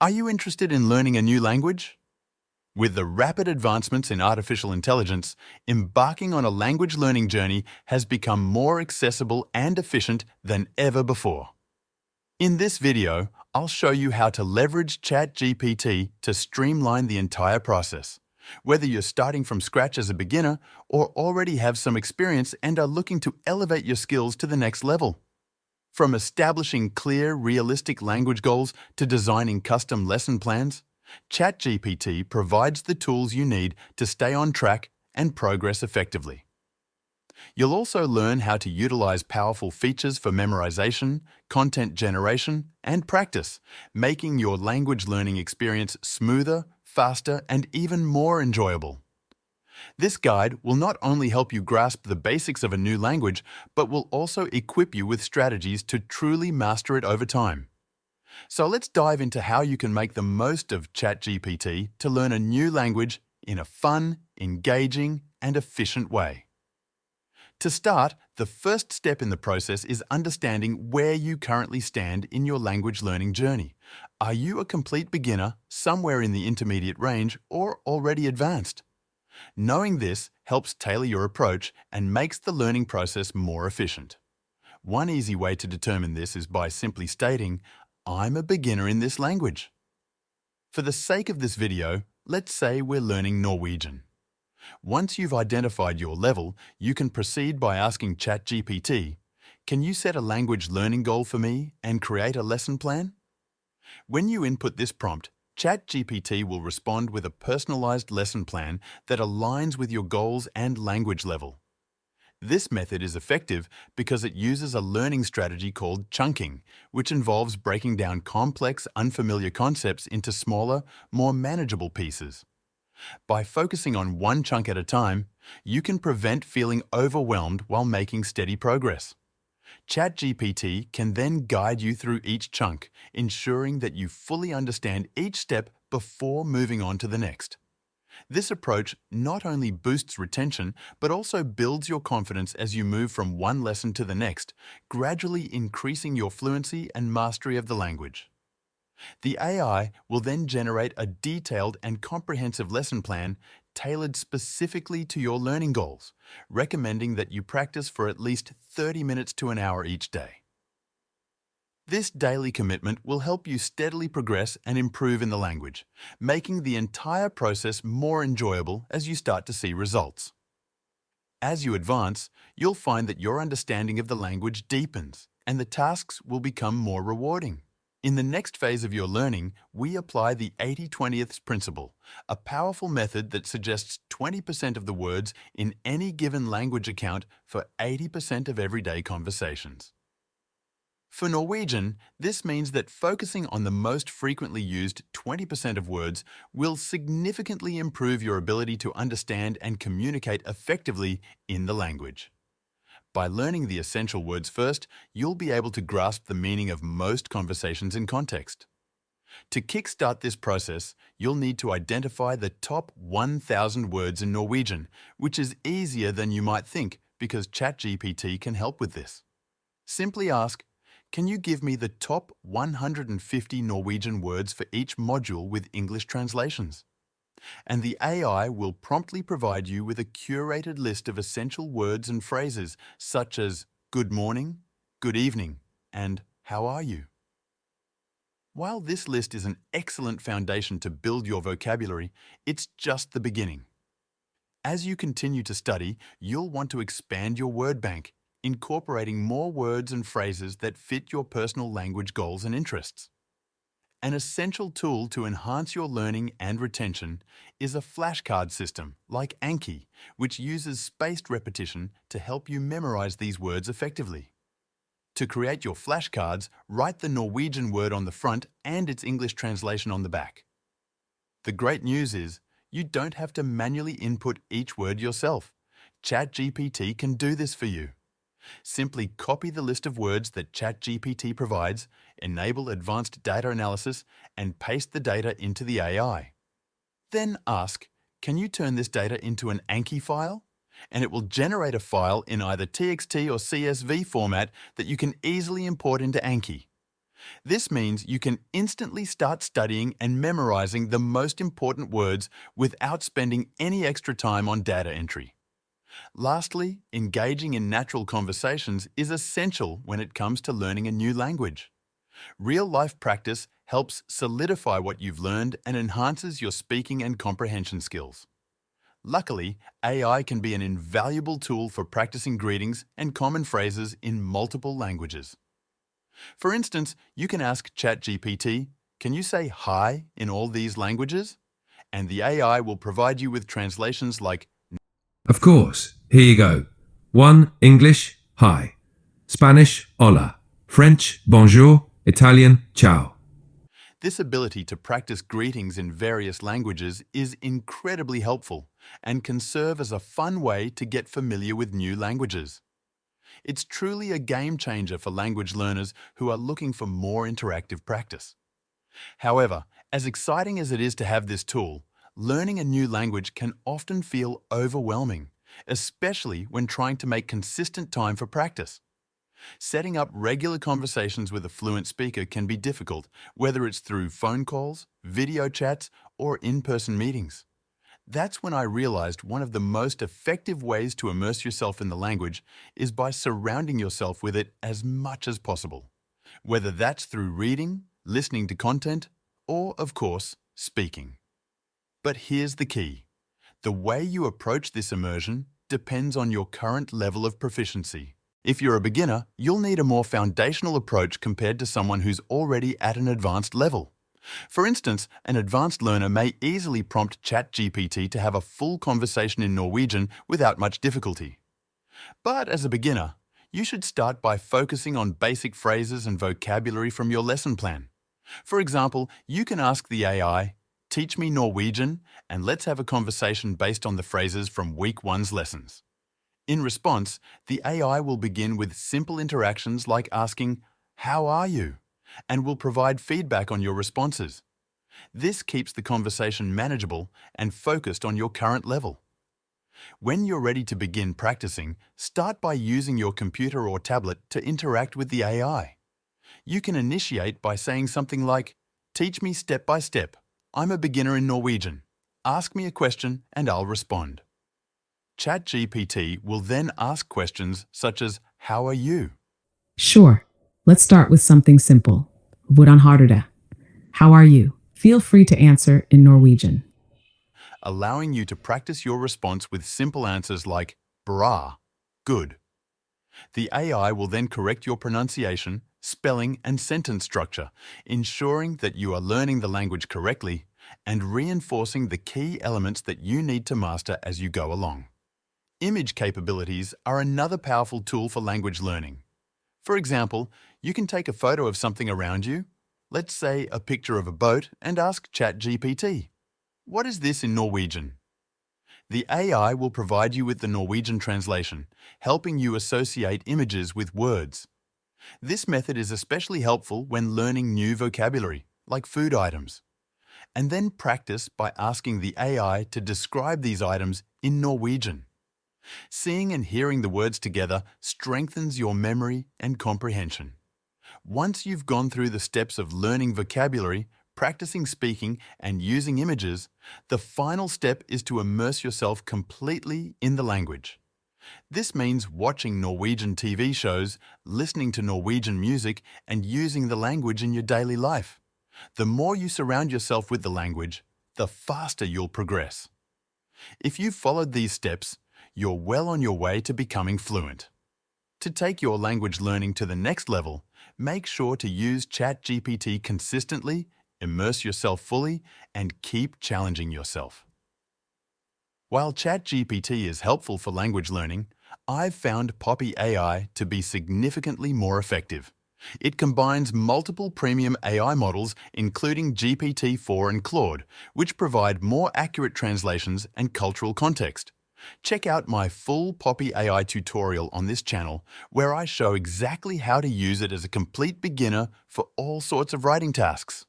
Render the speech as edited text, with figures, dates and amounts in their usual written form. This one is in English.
Are you interested in learning a new language? With the rapid advancements in artificial intelligence, embarking on a language learning journey has become more accessible and efficient than ever before. In this video, I'll show you how to leverage ChatGPT to streamline the entire process, whether you're starting from scratch as a beginner or already have some experience and are looking to elevate your skills to the next level. From establishing clear, realistic language goals to designing custom lesson plans, ChatGPT provides the tools you need to stay on track and progress effectively. You'll also learn how to utilize powerful features for memorization, content generation, and practice, making your language learning experience smoother, faster, and even more enjoyable. This guide will not only help you grasp the basics of a new language, but will also equip you with strategies to truly master it over time. So let's dive into how you can make the most of ChatGPT to learn a new language in a fun, engaging, and efficient way. To start, the first step in the process is understanding where you currently stand in your language learning journey. Are you a complete beginner, somewhere in the intermediate range, or already advanced? Knowing this helps tailor your approach and makes the learning process more efficient. One easy way to determine this is by simply stating, "I'm a beginner in this language." For the sake of this video, let's say we're learning Norwegian. Once you've identified your level, you can proceed by asking ChatGPT, "Can you set a language learning goal for me and create a lesson plan?" When you input this prompt, ChatGPT will respond with a personalized lesson plan that aligns with your goals and language level. This method is effective because it uses a learning strategy called chunking, which involves breaking down complex, unfamiliar concepts into smaller, more manageable pieces. By focusing on one chunk at a time, you can prevent feeling overwhelmed while making steady progress. ChatGPT can then guide you through each chunk, ensuring that you fully understand each step before moving on to the next. This approach not only boosts retention, but also builds your confidence as you move from one lesson to the next, gradually increasing your fluency and mastery of the language. The AI will then generate a detailed and comprehensive lesson plan tailored specifically to your learning goals, recommending that you practice for at least 30 minutes to an hour each day. This daily commitment will help you steadily progress and improve in the language, making the entire process more enjoyable as you start to see results. As you advance, you'll find that your understanding of the language deepens, and the tasks will become more rewarding. In the next phase of your learning, we apply the 80/20th principle, a powerful method that suggests 20% of the words in any given language account for 80% of everyday conversations. For Norwegian, this means that focusing on the most frequently used 20% of words will significantly improve your ability to understand and communicate effectively in the language. By learning the essential words first, you'll be able to grasp the meaning of most conversations in context. To kickstart this process, you'll need to identify the top 1,000 words in Norwegian, which is easier than you might think because ChatGPT can help with this. Simply ask, "Can you give me the top 150 Norwegian words for each module with English translations?" And the AI will promptly provide you with a curated list of essential words and phrases such as "good morning," "good evening," and "how are you?" While this list is an excellent foundation to build your vocabulary, it's just the beginning. As you continue to study, you'll want to expand your word bank, incorporating more words and phrases that fit your personal language goals and interests. An essential tool to enhance your learning and retention is a flashcard system like Anki, which uses spaced repetition to help you memorize these words effectively. To create your flashcards, write the Norwegian word on the front and its English translation on the back. The great news is, you don't have to manually input each word yourself. ChatGPT can do this for you. Simply copy the list of words that ChatGPT provides, enable advanced data analysis, and paste the data into the AI. Then ask, "Can you turn this data into an Anki file?" And it will generate a file in either TXT or CSV format that you can easily import into Anki. This means you can instantly start studying and memorizing the most important words without spending any extra time on data entry. Lastly, engaging in natural conversations is essential when it comes to learning a new language. Real-life practice helps solidify what you've learned and enhances your speaking and comprehension skills. Luckily, AI can be an invaluable tool for practicing greetings and common phrases in multiple languages. For instance, you can ask ChatGPT, "Can you say hi in all these languages?" And the AI will provide you with translations like, Of course. Here you go. 1. English, hi. Spanish, hola. French, bonjour. Italian, ciao. This ability to practice greetings in various languages is incredibly helpful and can serve as a fun way to get familiar with new languages. It's truly a game changer for language learners who are looking for more interactive practice. However, as exciting as it is to have this tool, learning a new language can often feel overwhelming, especially when trying to make consistent time for practice. Setting up regular conversations with a fluent speaker can be difficult, whether it's through phone calls, video chats, or in-person meetings. That's when I realized one of the most effective ways to immerse yourself in the language is by surrounding yourself with it as much as possible, whether that's through reading, listening to content, or, of course, speaking. But here's the key. The way you approach this immersion depends on your current level of proficiency. If you're a beginner, you'll need a more foundational approach compared to someone who's already at an advanced level. For instance, an advanced learner may easily prompt ChatGPT to have a full conversation in Norwegian without much difficulty. But as a beginner, you should start by focusing on basic phrases and vocabulary from your lesson plan. For example, you can ask the AI, "Teach me Norwegian, and let's have a conversation based on the phrases from week 1's lessons." In response, the AI will begin with simple interactions like asking, "How are you?" and will provide feedback on your responses. This keeps the conversation manageable and focused on your current level. When you're ready to begin practicing, start by using your computer or tablet to interact with the AI. You can initiate by saying something like, "Teach me step by step. I'm a beginner in Norwegian. Ask me a question and I'll respond." ChatGPT will then ask questions such as, "How are you?" Sure. Let's start with something simple. Hvordan har du det? How are you? Feel free to answer in Norwegian. allowing you to practice your response with simple answers like bra, good. The AI will then correct your pronunciation, spelling, and sentence structure, ensuring that you are learning the language correctly and reinforcing the key elements that you need to master as you go along. Image capabilities are another powerful tool for language learning. For example, you can take a photo of something around you, let's say a picture of a boat, and ask ChatGPT, "What is this in Norwegian?" The AI will provide you with the Norwegian translation, helping you associate images with words. This method is especially helpful when learning new vocabulary, like food items. And then practice by asking the AI to describe these items in Norwegian. Seeing and hearing the words together strengthens your memory and comprehension. Once you've gone through the steps of learning vocabulary, practicing speaking, and using images, the final step is to immerse yourself completely in the language. This means watching Norwegian TV shows, listening to Norwegian music, and using the language in your daily life. The more you surround yourself with the language, the faster you'll progress. If you've followed these steps, you're well on your way to becoming fluent. To take your language learning to the next level, make sure to use ChatGPT consistently, immerse yourself fully, and keep challenging yourself. While ChatGPT is helpful for language learning, I've found Poppy AI to be significantly more effective. It combines multiple premium AI models, including GPT-4 and Claude, which provide more accurate translations and cultural context. Check out my full Poppy AI tutorial on this channel, where I show exactly how to use it as a complete beginner for all sorts of writing tasks.